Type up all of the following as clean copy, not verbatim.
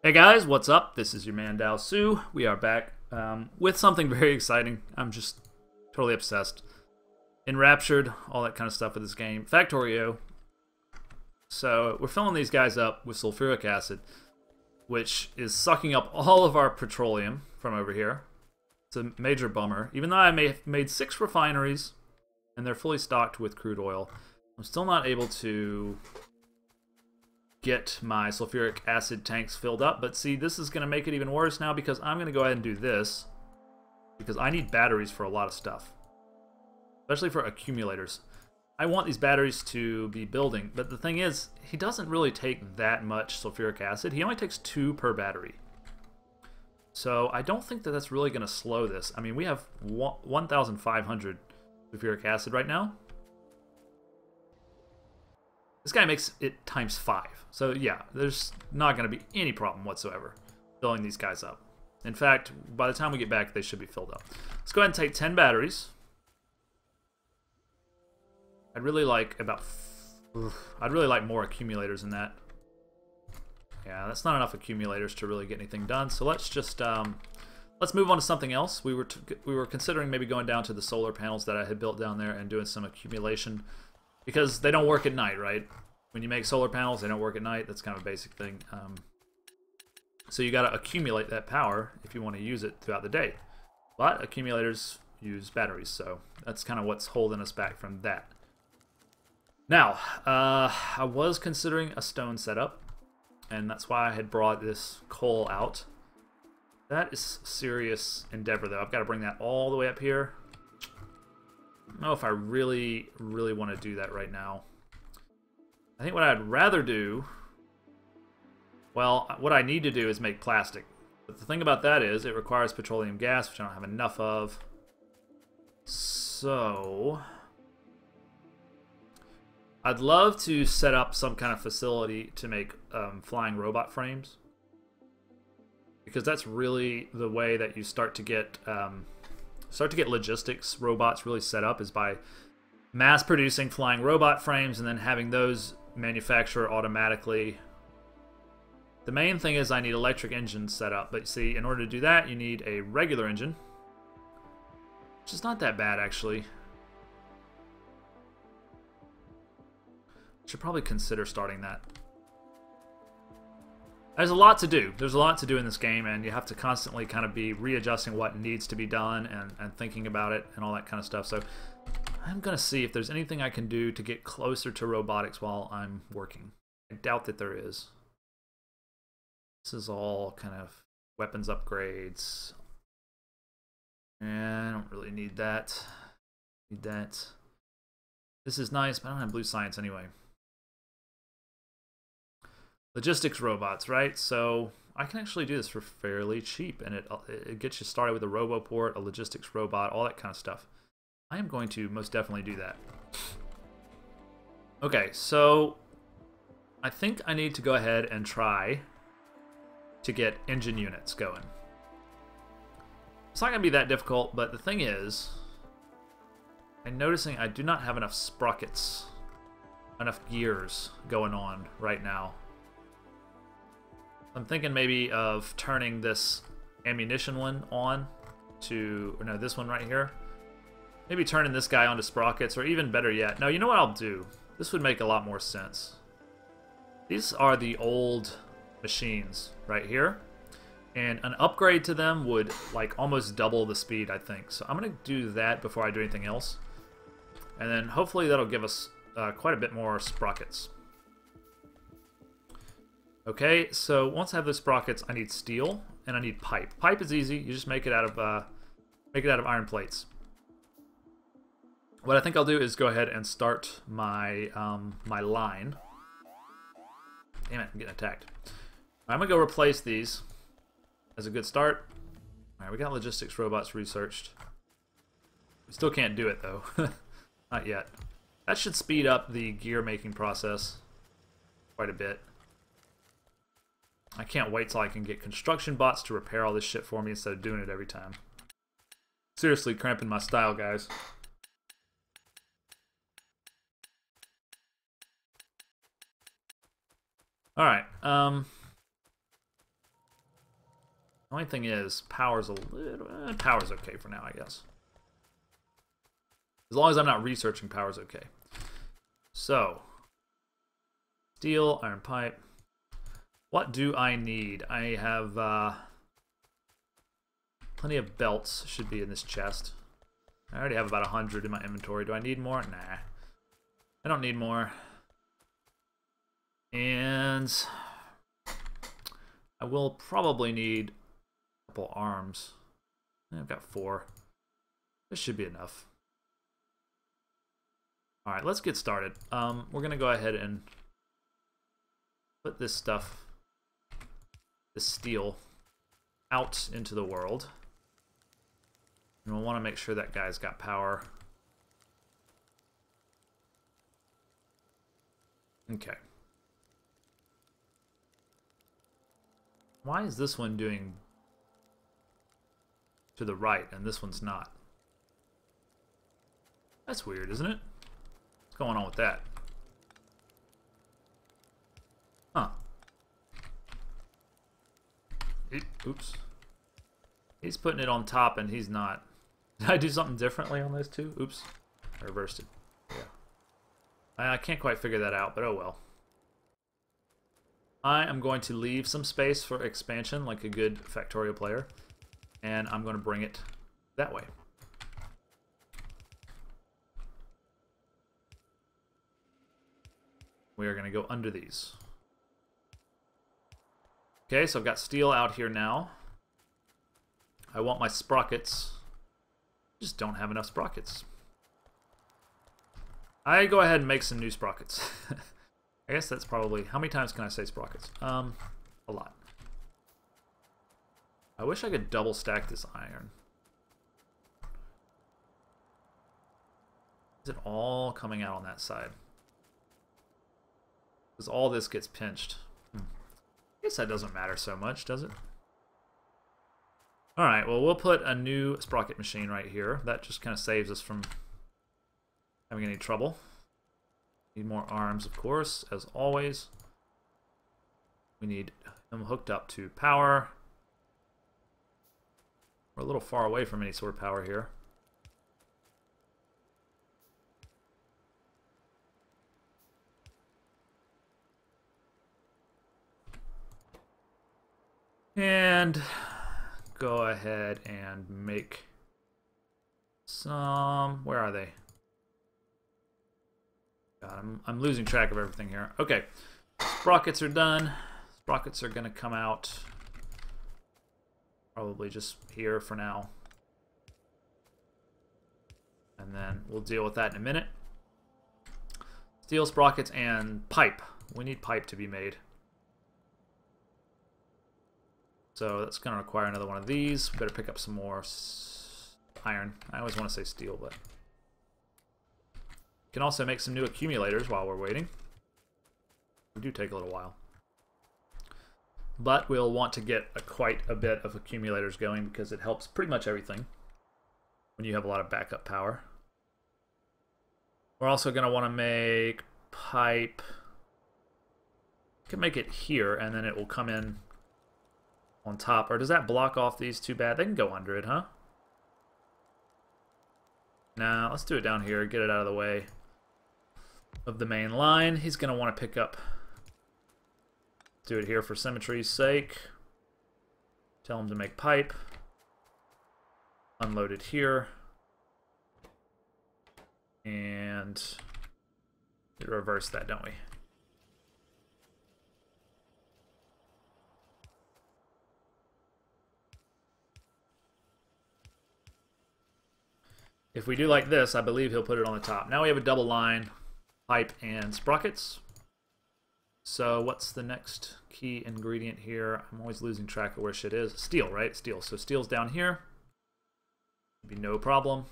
Hey guys, what's up? This is your man Dao Su. We are back with something very exciting. I'm just totally obsessed. Enraptured, all that kind of stuff with this game. Factorio. So we're filling these guys up with sulfuric acid, which is sucking up all of our petroleum from over here. It's a major bummer. Even though I made 6 refineries and they're fully stocked with crude oil, I'm still not able to get my sulfuric acid tanks filled up. But see, this is going to make it even worse now because I'm going to go ahead and do this because I need batteries for a lot of stuff, especially for accumulators. I want these batteries to be building, but the thing is, he doesn't really take that much sulfuric acid. He only takes 2 per battery. So I don't think that that's really going to slow this. I mean, we have 1,500 sulfuric acid right now. This guy makes it times 5. So yeah, there's not going to be any problem whatsoever filling these guys up. In fact, by the time we get back, they should be filled up. Let's go ahead and take 10 batteries. I'd really like more accumulators than that. Yeah, that's not enough accumulators to really get anything done. So let's just let's move on to something else. We were considering maybe going down to the solar panels that I had built down there and doing some accumulation, because they don't work at night, right? When you make solar panels, they don't work at night. That's kind of a basic thing. So you got to accumulate that power if you want to use it throughout the day. But accumulators use batteries, so that's kind of what's holding us back from that. Now, I was considering a stone setup, and that's why I had brought this coal out. That is serious endeavor, though. I've got to bring that all the way up here. I don't know if I really want to do that right now. I think what I'd rather do, well, what I need to do is make plastic. But the thing about that is it requires petroleum gas, which I don't have enough of. So I'd love to set up some kind of facility to make flying robot frames, because that's really the way that you start to get logistics robots really set up, is by mass producing flying robot frames and then having those manufacture automatically. The main thing is I need electric engines set up, but see, in order to do that, you need a regular engine, which is not that bad actually. Should probably consider starting that. There's a lot to do. There's a lot to do in this game, and you have to constantly kind of be readjusting what needs to be done and thinking about it and all that kind of stuff. So I'm going to see if there's anything I can do to get closer to robotics while I'm working. I doubt that there is. This is all kind of weapons upgrades. And I don't really need that. Need that. This is nice, but I don't have blue science anyway. Logistics robots, right? So I can actually do this for fairly cheap, and it gets you started with a roboport, a logistics robot, all that kind of stuff. I am going to most definitely do that. Okay, so I think I need to go ahead and try to get engine units going. It's not going to be that difficult, but the thing is, I'm noticing I do not have enough sprockets, enough gears going on right now. I'm thinking maybe of turning this ammunition one on to, or no, this one right here. Maybe turning this guy onto sprockets, or even better yet, no, you know what I'll do? This would make a lot more sense. These are the old machines right here, and an upgrade to them would like almost double the speed, I think. So I'm going to do that before I do anything else, and then hopefully that'll give us quite a bit more sprockets. Okay, so once I have the sprockets, I need steel and I need pipe. Pipe is easy; you just make it out of iron plates. What I think I'll do is go ahead and start my my line. Damn it, I'm getting attacked. I'm gonna go replace these as a good start. All right, we got logistics robots researched. We still can't do it though, not yet. That should speed up the gear making process quite a bit. I can't wait till I can get construction bots to repair all this shit for me instead of doing it every time. Seriously, cramping my style, guys. Alright, Only thing is, power's a little... power's okay for now, I guess. As long as I'm not researching, power's okay. So, steel, iron pipe. What do I need? I have plenty of belts should be in this chest. I already have about 100 in my inventory. Do I need more? Nah. I don't need more. And I will probably need a couple arms. I've got 4. This should be enough. Alright, let's get started. We're going to go ahead and put this stuff, this steel, out into the world. And we'll want to make sure that guy's got power. Okay. Why is this one doing to the right and this one's not? That's weird, isn't it? What's going on with that? Huh. Oops. He's putting it on top and he's not. Did I do something differently on those two? Oops. I reversed it. Yeah. I can't quite figure that out, but oh well. I am going to leave some space for expansion like a good Factorio player. And I'm going to bring it that way. We are going to go under these. Okay, so I've got steel out here now. I want my sprockets. Just don't have enough sprockets. I go ahead and make some new sprockets. I guess that's probably... How many times can I say sprockets? A lot. I wish I could double stack this iron. Is it all coming out on that side? Because all this gets pinched. I guess that doesn't matter so much, does it? Alright, well, we'll put a new sprocket machine right here. That just kind of saves us from having any trouble. Need more arms, of course, as always. We need them hooked up to power. We're a little far away from any sort of power here. And go ahead and make some... Where are they? God, I'm losing track of everything here. Okay, sprockets are done. Sprockets are going to come out probably just here for now. And then we'll deal with that in a minute. Steel sprockets and pipe. We need pipe to be made. So that's going to require another one of these. Better pick up some more iron. I always want to say steel, but... Can also make some new accumulators while we're waiting. They do take a little while. But we'll want to get quite a bit of accumulators going because it helps pretty much everything when you have a lot of backup power. We're also going to want to make pipe. We can make it here and then it will come in on top. Or does that block off these too bad? They can go under it, huh? Nah, let's do it down here. Get it out of the way of the main line. He's going to want to pick up. Do it here for symmetry's sake. Tell him to make pipe. Unload it here. And reverse that, don't we? If we do like this, I believe he'll put it on the top. Now we have a double line, pipe, and sprockets. So what's the next key ingredient here? I'm always losing track of where shit is. Steel, right? Steel. So steel's down here. Be no problem.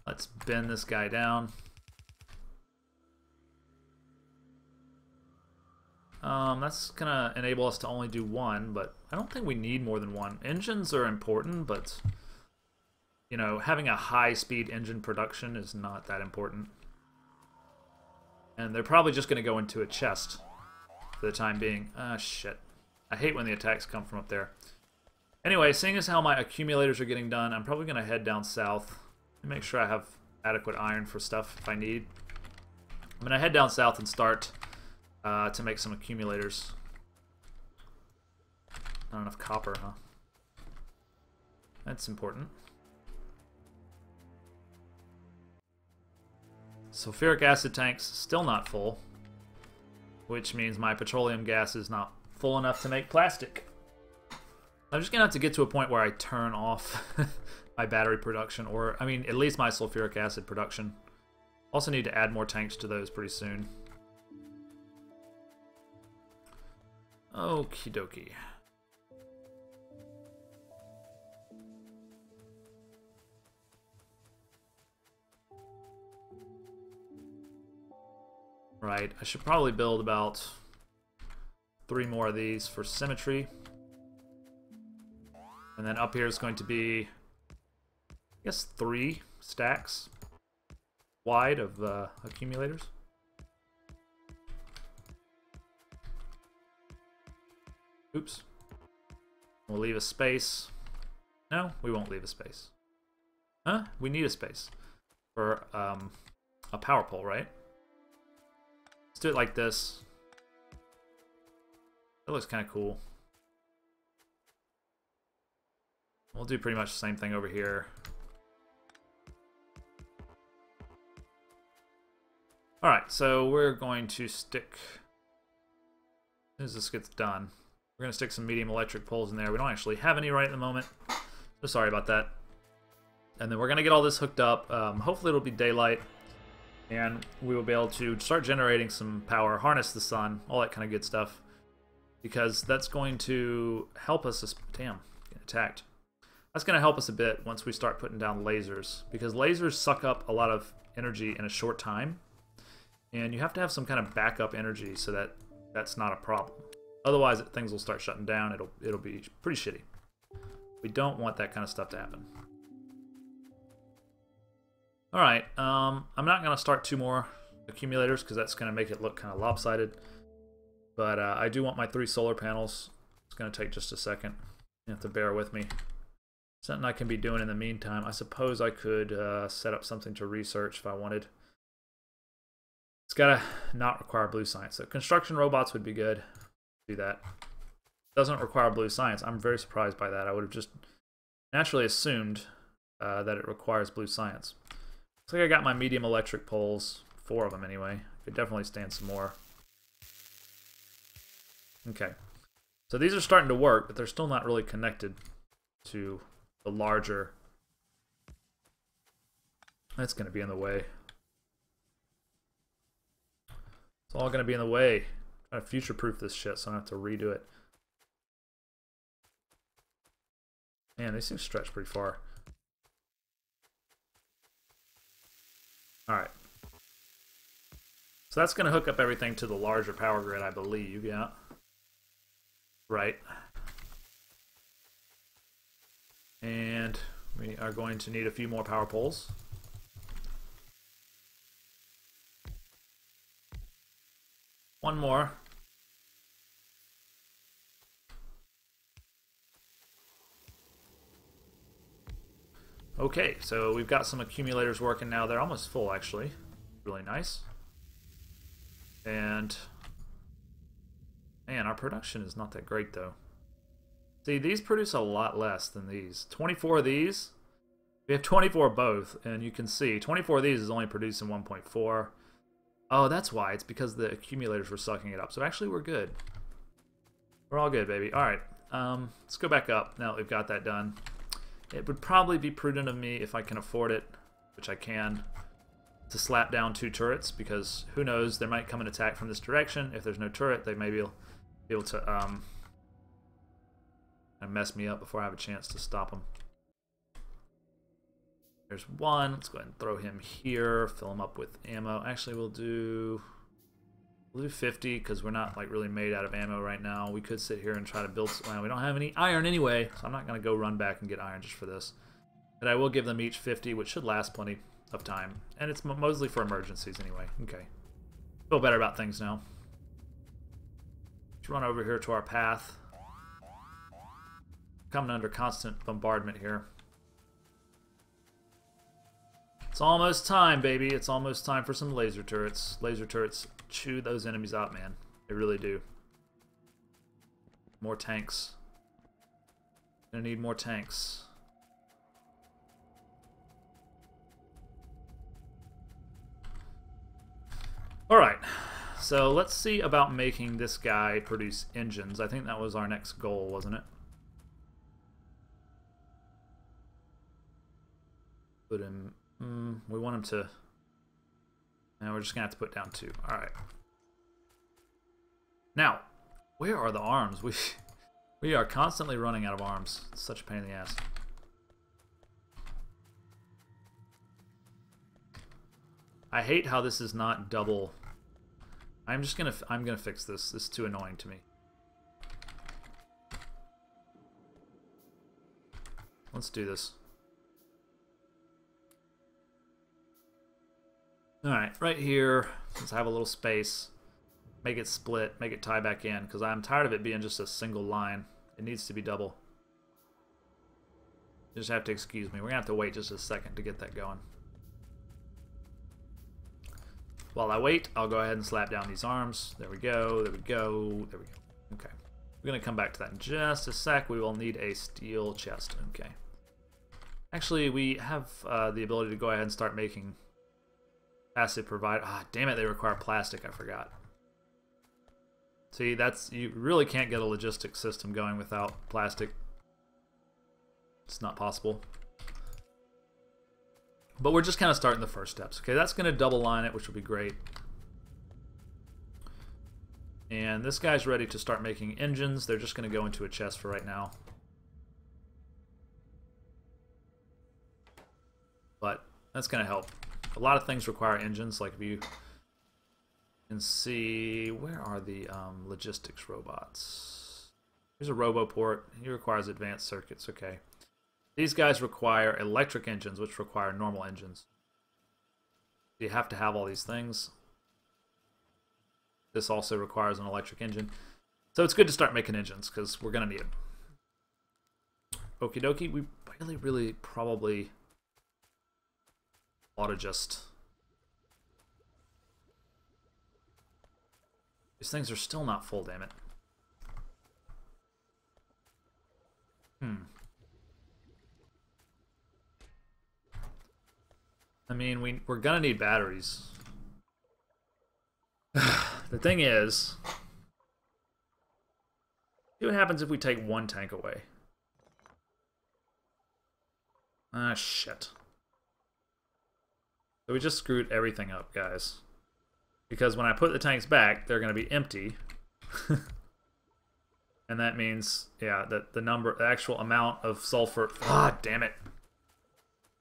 Let's bend this guy down. That's gonna enable us to only do one, but I don't think we need more than one. Engines are important, but you know, having a high-speed engine production is not that important. And they're probably just going to go into a chest for the time being. Ah, shit. I hate when the attacks come from up there. Anyway, seeing as how my accumulators are getting done, I'm probably going to head down south and make sure I have adequate iron for stuff if I need. I'm going to head down south and start to make some accumulators. Not enough copper, huh? That's important. Sulfuric acid tanks still not full, which means my petroleum gas is not full enough to make plastic. I'm just gonna have to get to a point where I turn off my battery production, or I mean at least my sulfuric acid production. Also need to add more tanks to those pretty soon. Okie dokie. Right, I should probably build about 3 more of these for symmetry. And then up here is going to be, I guess, 3 stacks wide of accumulators. Oops. We'll leave a space. No, we won't leave a space. Huh? We need a space for a power pole, right? Let's do it like this. That looks kind of cool. We'll do pretty much the same thing over here. Alright, so we're going to stick, as soon as this gets done, we're going to stick some medium electric poles in there. We don't actually have any right at the moment, so sorry about that. And then we're going to get all this hooked up. Hopefully it'll be daylight, and we will be able to start generating some power, harness the sun, all that kind of good stuff. Because that's going to help us, damn, getting attacked. That's going to help us a bit once we start putting down lasers. Because lasers suck up a lot of energy in a short time. And you have to have some kind of backup energy so that that's not a problem. Otherwise, things will start shutting down. It'll be pretty shitty. We don't want that kind of stuff to happen. Alright, I'm not going to start 2 more accumulators because that's going to make it look kind of lopsided. But I do want my 3 solar panels. It's going to take just a second. You have to bear with me. Something I can be doing in the meantime. I suppose I could set up something to research if I wanted. It's got to not require blue science. So construction robots would be good. Do that. Doesn't require blue science. I'm very surprised by that. I would have just naturally assumed that it requires blue science. Looks like I got my medium electric poles. 4 of them anyway. Could definitely stand some more. Okay. So these are starting to work, but they're still not really connected to the larger. That's going to be in the way. It's all going to be in the way. I'm trying to future-proof this shit so I don't have to redo it. Man, these things stretch pretty far. Alright. So that's going to hook up everything to the larger power grid, I believe, yeah. Right. And we are going to need a few more power poles. One more. Okay, so we've got some accumulators working now. They're almost full, actually. Really nice. And man, our production is not that great, though. See, these produce a lot less than these. 24 of these. We have 24 of both, and you can see 24 of these is only producing 1.4. Oh, that's why. It's because the accumulators were sucking it up. So actually, we're good. We're all good, baby. All right, let's go back up now that we've got that done. It would probably be prudent of me, if I can afford it, which I can, to slap down 2 turrets, because who knows, there might come an attack from this direction. If there's no turret, they may be able to mess me up before I have a chance to stop them. There's one. Let's go ahead and throw him here, fill him up with ammo. Actually, we'll do 50 because we're not like really made out of ammo right now. We could sit here and try to build. Well, we don't have any iron anyway, so I'm not going to go run back and get iron just for this. But I will give them each 50, which should last plenty of time. And it's mostly for emergencies anyway. Okay. Feel better about things now. Let's run over here to our path. Coming under constant bombardment here. It's almost time, baby. It's almost time for some laser turrets. Laser turrets chew those enemies out, man. They really do. More tanks. Gonna need more tanks. Alright, so let's see about making this guy produce engines. I think that was our next goal, wasn't it? Put him... we want him to... Now we're just gonna have to put down 2. Alright. Now, where are the arms? We are constantly running out of arms. It's such a pain in the ass. I hate how this is not double. I'm gonna fix this. This is too annoying to me. Let's do this. Alright, right here, let's have a little space. Make it split, make it tie back in, because I'm tired of it being just a single line. It needs to be double. You just have to excuse me. We're going to have to wait just a second to get that going. While I wait, I'll go ahead and slap down these arms. There we go, there we go, there we go. Okay. We're going to come back to that in just a sec. We will need a steel chest. Okay. Actually, we have the ability to go ahead and start making acid provider. Ah, damn it, they require plastic. I forgot. See, you really can't get a logistics system going without plastic. It's not possible. But we're just kind of starting the first steps. Okay, that's going to double line it, which will be great. And this guy's ready to start making engines. They're just going to go into a chest for right now. But that's going to help. A lot of things require engines, like if you can see, where are the logistics robots? Here's a roboport. He requires advanced circuits. Okay. These guys require electric engines, which require normal engines. You have to have all these things. This also requires an electric engine. So it's good to start making engines, because we're going to need them. Okie dokie. We really probably ought to just... These things are still not full, damn it. I mean, we're gonna need batteries. The thing is, see what happens if we take one tank away. Ah, shit. So we just screwed everything up, guys. Because when I put the tanks back, they're going to be empty. And that means, yeah, that the actual amount of sulfur... Ah, damn it.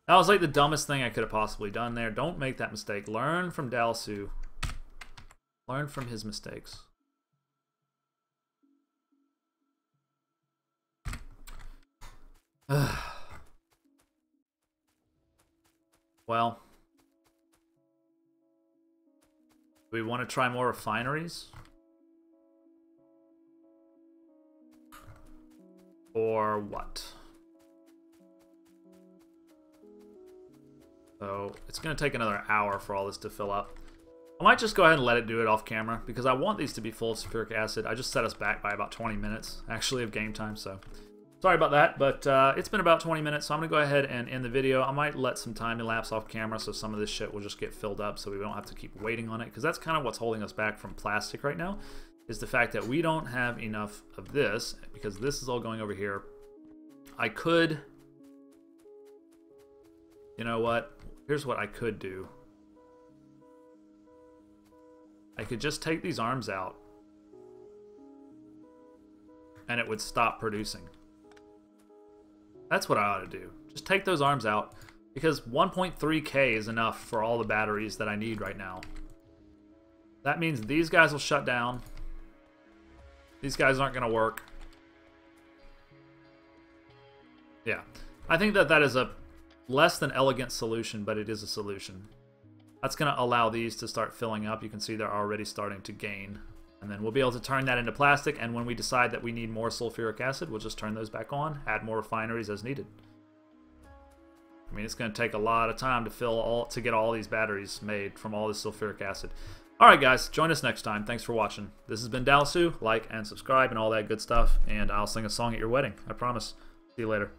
That was like the dumbest thing I could have possibly done there. Don't make that mistake. Learn from Dalsu. Learn from his mistakes. Well... Do we want to try more refineries? Or what? So, it's going to take another hour for all this to fill up. I might just go ahead and let it do it off camera, because I want these to be full of sulfuric acid. I just set us back by about 20 minutes, actually, of game time, so... Sorry about that, but it's been about 20 minutes, so I'm going to go ahead and end the video. I might let some time elapse off camera so some of this shit will just get filled up so we don't have to keep waiting on it, because that's kind of what's holding us back from plastic right now, is the fact that we don't have enough of this, because this is all going over here. I could... You know what? Here's what I could do. I could just take these arms out, and it would stop producing. That's what I ought to do. Just take those arms out, because 1.3K is enough for all the batteries that I need right now. That means these guys will shut down. These guys aren't going to work. Yeah. I think that that is a less than elegant solution, but it is a solution. That's going to allow these to start filling up. You can see they're already starting to gain. And then we'll be able to turn that into plastic, and when we decide that we need more sulfuric acid, we'll just turn those back on, add more refineries as needed. I mean, it's going to take a lot of time to get all these batteries made from all this sulfuric acid. Alright guys, join us next time. Thanks for watching. This has been Dalasu. Like and subscribe and all that good stuff, and I'll sing a song at your wedding. I promise. See you later.